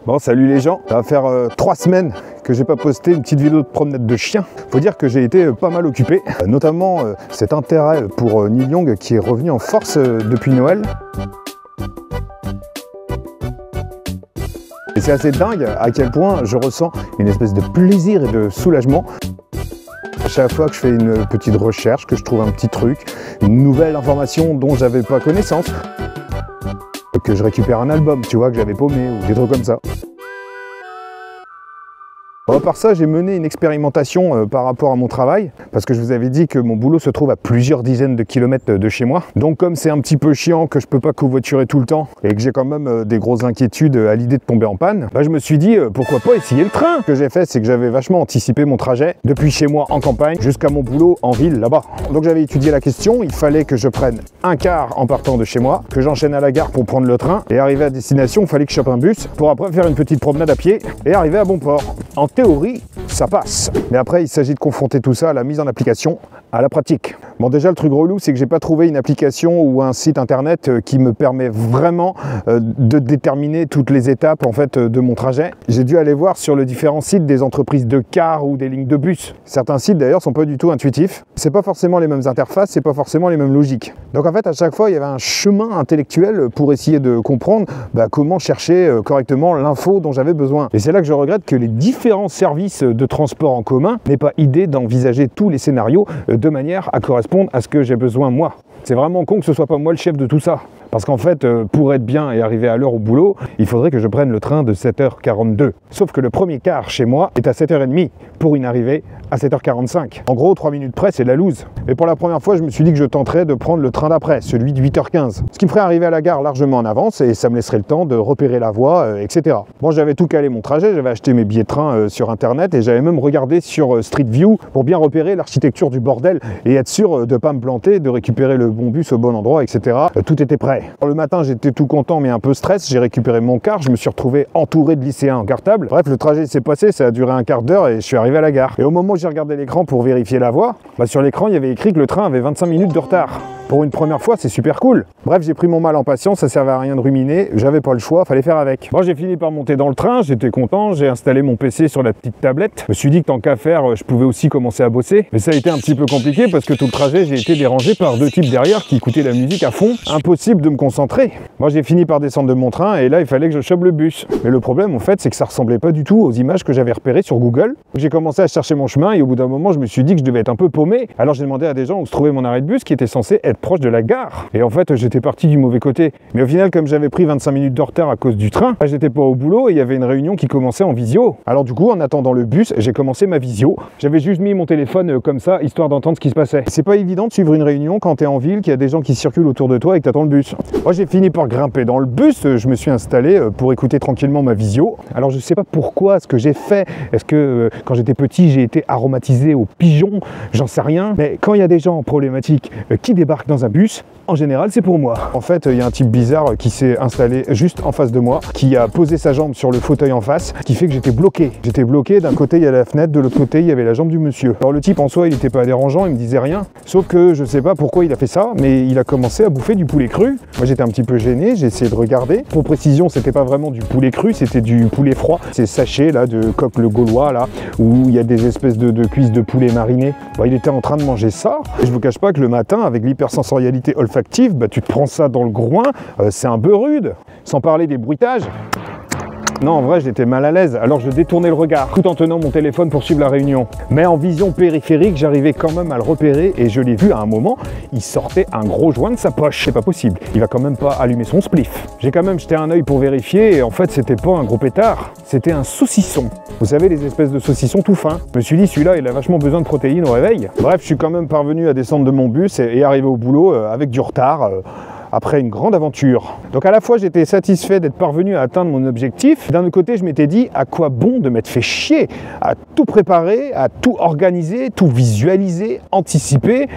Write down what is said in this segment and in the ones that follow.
Bon, salut les gens, ça va faire 3 semaines que j'ai pas posté une petite vidéo de promenade de chien. Faut dire que j'ai été pas mal occupé, notamment cet intérêt pour Neil Young qui est revenu en force depuis Noël. Et c'est assez dingue à quel point je ressens une espèce de plaisir et de soulagement. À chaque fois que je fais une petite recherche, que je trouve un petit truc, une nouvelle information dont j'avais pas connaissance, que je récupère un album, tu vois, que j'avais paumé ou des trucs comme ça. À part ça, j'ai mené une expérimentation par rapport à mon travail, parce que je vous avais dit que mon boulot se trouve à plusieurs dizaines de kilomètres de chez moi. Donc comme c'est un petit peu chiant, que je peux pas covoiturer tout le temps, et que j'ai quand même des grosses inquiétudes à l'idée de tomber en panne, bah, je me suis dit pourquoi pas essayer le train. Ce que j'ai fait, c'est que j'avais vachement anticipé mon trajet, depuis chez moi en campagne, jusqu'à mon boulot en ville, là-bas. Donc j'avais étudié la question, il fallait que je prenne un quart en partant de chez moi, que j'enchaîne à la gare pour prendre le train, et arrivé à destination, il fallait que je chope un bus, pour après faire une petite promenade à pied, et arriver à bon port. En théorie, ça passe. Mais après, il s'agit de confronter tout ça à la mise en application, à la pratique. Bon, déjà, le truc relou, c'est que j'ai pas trouvé une application ou un site internet qui me permet vraiment de déterminer toutes les étapes en fait de mon trajet. J'ai dû aller voir sur les différents sites des entreprises de cars ou des lignes de bus. Certains sites d'ailleurs sont pas du tout intuitifs. C'est pas forcément les mêmes interfaces, c'est pas forcément les mêmes logiques. Donc en fait, à chaque fois, il y avait un chemin intellectuel pour essayer de comprendre comment chercher correctement l'info dont j'avais besoin. Et c'est là que je regrette que les différents services de transport en commun n'aient pas idée d'envisager tous les scénarios de manière à correspondre à ce que j'ai besoin moi. C'est vraiment con que ce soit pas moi le chef de tout ça. Parce qu'en fait, pour être bien et arriver à l'heure au boulot, il faudrait que je prenne le train de 7h42. Sauf que le premier quart chez moi est à 7h30 pour une arrivée à 7h45. En gros, 3 minutes près, c'est de la loose. Et pour la première fois, je me suis dit que je tenterais de prendre le train d'après, celui de 8h15. Ce qui me ferait arriver à la gare largement en avance et ça me laisserait le temps de repérer la voie, etc. Bon, j'avais tout calé mon trajet, j'avais acheté mes billets de train sur internet et j'avais même regardé sur Street View pour bien repérer l'architecture du bordel et être sûr de ne pas me planter, de récupérer le bon bus au bon endroit, etc. Tout était prêt. Le matin, j'étais tout content mais un peu stress, j'ai récupéré mon car, je me suis retrouvé entouré de lycéens en cartable. Bref, le trajet s'est passé, ça a duré un quart d'heure et je suis arrivé à la gare. Et au moment où j'ai regardé l'écran pour vérifier la voie, sur l'écran, il y avait écrit que le train avait 25 minutes de retard. Pour une première fois, c'est super cool. Bref, j'ai pris mon mal en patience, ça servait à rien de ruminer, j'avais pas le choix, fallait faire avec. Bon, j'ai fini par monter dans le train, j'étais content, j'ai installé mon PC sur la petite tablette. Je me suis dit que tant qu'à faire, je pouvais aussi commencer à bosser. Mais ça a été un petit peu compliqué parce que tout le trajet, j'ai été dérangé par 2 types derrière qui écoutaient la musique à fond. Impossible de me concentrer. Moi, j'ai fini par descendre de mon train et là, il fallait que je chope le bus. Mais le problème, en fait, c'est que ça ressemblait pas du tout aux images que j'avais repérées sur Google. J'ai commencé à chercher mon chemin et au bout d'un moment, je me suis dit que je devais être un peu paumé. Alors j'ai demandé à des gens où se trouvait mon arrêt de bus qui était censé être proche de la gare. Et en fait, j'étais parti du mauvais côté. Mais au final, comme j'avais pris 25 minutes de retard à cause du train, j'étais pas au boulot et il y avait une réunion qui commençait en visio. Alors du coup, en attendant le bus, j'ai commencé ma visio. J'avais juste mis mon téléphone comme ça, histoire d'entendre ce qui se passait. C'est pas évident de suivre une réunion quand t'es en ville, qu'il y a des gens qui circulent autour de toi et que t'attends le bus. Moi, j'ai fini par grimper dans le bus, je me suis installé pour écouter tranquillement ma visio. Alors je sais pas pourquoi ce que j'ai fait. Est-ce que quand j'étais petit, j'ai été aromatisé aux pigeons? J'en sais rien. Mais quand il y a des gens problématiques qui débarquent dans un bus, en général, c'est pour moi. En fait, il y a un type bizarre qui s'est installé juste en face de moi, qui a posé sa jambe sur le fauteuil en face, qui fait que j'étais bloqué. J'étais bloqué, d'un côté il y a la fenêtre, de l'autre côté il y avait la jambe du monsieur. Alors le type en soi, il n'était pas dérangeant, il me disait rien. Sauf que je sais pas pourquoi il a fait ça, mais il a commencé à bouffer du poulet cru. Moi j'étais un petit peu gêné, j'ai essayé de regarder. Pour précision, c'était pas vraiment du poulet cru, c'était du poulet froid. Ces sachets là de coq le gaulois là, où il y a des espèces de cuisses de poulet marinées. Bon, il était en train de manger ça. Et je vous cache pas que le matin, avec l'hypersensorialité olfactive, tu te prends ça dans le groin, c'est un peu rude. Sans parler des bruitages. Non, en vrai, j'étais mal à l'aise, alors je détournais le regard, tout en tenant mon téléphone pour suivre la réunion. Mais en vision périphérique, j'arrivais quand même à le repérer et je l'ai vu à un moment, il sortait un gros joint de sa poche. C'est pas possible, il va quand même pas allumer son spliff. J'ai quand même jeté un œil pour vérifier et en fait, c'était pas un gros pétard, c'était un saucisson. Vous savez, les espèces de saucissons tout fins. Je me suis dit, celui-là, il a vachement besoin de protéines au réveil. Bref, je suis quand même parvenu à descendre de mon bus et arriver au boulot avec du retard. Après une grande aventure. Donc à la fois j'étais satisfait d'être parvenu à atteindre mon objectif, d'un autre côté je m'étais dit à quoi bon de m'être fait chier à tout préparer, à tout organiser, tout visualiser, anticiper,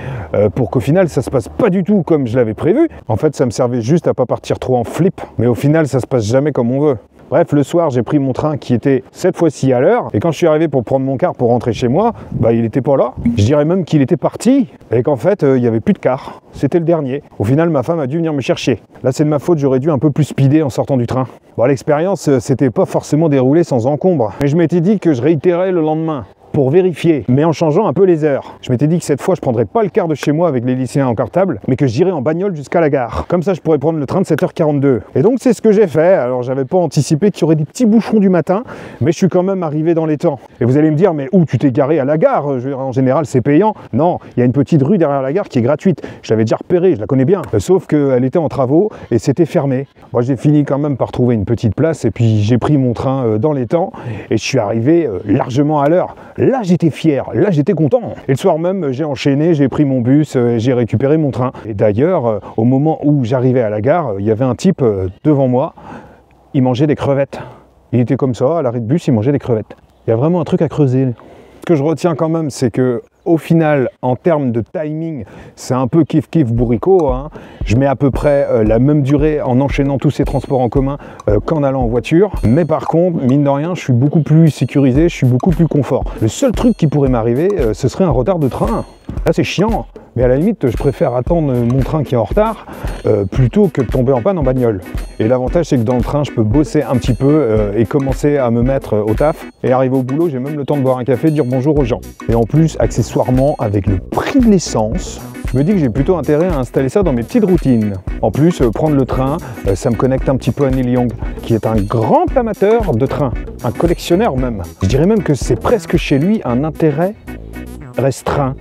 pour qu'au final ça se passe pas du tout comme je l'avais prévu. En fait ça me servait juste à pas partir trop en flip, mais au final ça se passe jamais comme on veut. Bref, le soir, j'ai pris mon train qui était cette fois-ci à l'heure. Et quand je suis arrivé pour prendre mon car pour rentrer chez moi, bah, il n'était pas là. Je dirais même qu'il était parti et qu'en fait, il n'y avait plus de car. C'était le dernier. Au final, ma femme a dû venir me chercher. Là, c'est de ma faute, j'aurais dû un peu plus speeder en sortant du train. Bon, l'expérience, c'était pas forcément déroulée sans encombre. Mais je m'étais dit que je réitérais le lendemain, pour vérifier, mais en changeant un peu les heures. Je m'étais dit que cette fois, je prendrais pas le car de chez moi avec les lycéens en cartable, mais que j'irais en bagnole jusqu'à la gare. Comme ça, je pourrais prendre le train de 7h42. Et donc, c'est ce que j'ai fait. Alors, j'avais pas anticipé qu'il y aurait des petits bouchons du matin, mais je suis quand même arrivé dans les temps. Et vous allez me dire, mais où tu t'es garé à la gare? En général, c'est payant. Non, il y a une petite rue derrière la gare qui est gratuite. Je l'avais déjà repérée, je la connais bien. Sauf qu'elle était en travaux et c'était fermé. Moi, j'ai fini quand même par trouver une petite place et puis j'ai pris mon train dans les temps et je suis arrivé largement à l'heure. Là, j'étais fier. Là, j'étais content. Et le soir même, j'ai enchaîné, j'ai pris mon bus, j'ai récupéré mon train. Et d'ailleurs, au moment où j'arrivais à la gare, il y avait un type devant moi, il mangeait des crevettes. Il était comme ça, à l'arrêt de bus, il mangeait des crevettes. Il y a vraiment un truc à creuser. Ce que je retiens quand même, c'est que au final, en termes de timing, c'est un peu kiff-kiff bourricot. Hein. Je mets à peu près la même durée en enchaînant tous ces transports en commun qu'en allant en voiture. Mais par contre, mine de rien, je suis beaucoup plus sécurisé, je suis beaucoup plus confort. Le seul truc qui pourrait m'arriver, ce serait un retard de train. Là, c'est chiant. Mais à la limite, je préfère attendre mon train qui est en retard plutôt que de tomber en panne en bagnole. Et l'avantage, c'est que dans le train, je peux bosser un petit peu et commencer à me mettre au taf. Et arriver au boulot, j'ai même le temps de boire un café, dire bonjour aux gens. Et en plus, accessoirement, avec le prix de l'essence, je me dis que j'ai plutôt intérêt à installer ça dans mes petites routines. En plus, prendre le train, ça me connecte un petit peu à Neil Young, qui est un grand amateur de train, un collectionneur même. Je dirais même que c'est presque chez lui un intérêt restreint.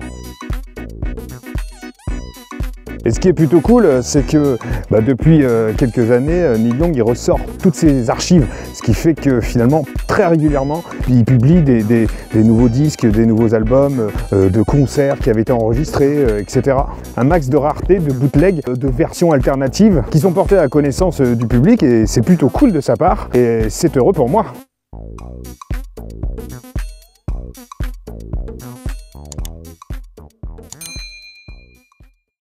Et ce qui est plutôt cool, c'est que depuis quelques années, Neil Young il ressort toutes ses archives, ce qui fait que finalement, très régulièrement, il publie des nouveaux disques, des nouveaux albums, de concerts qui avaient été enregistrés, etc. Un max de rareté, de bootleg, de versions alternatives qui sont portées à la connaissance du public et c'est plutôt cool de sa part et c'est heureux pour moi.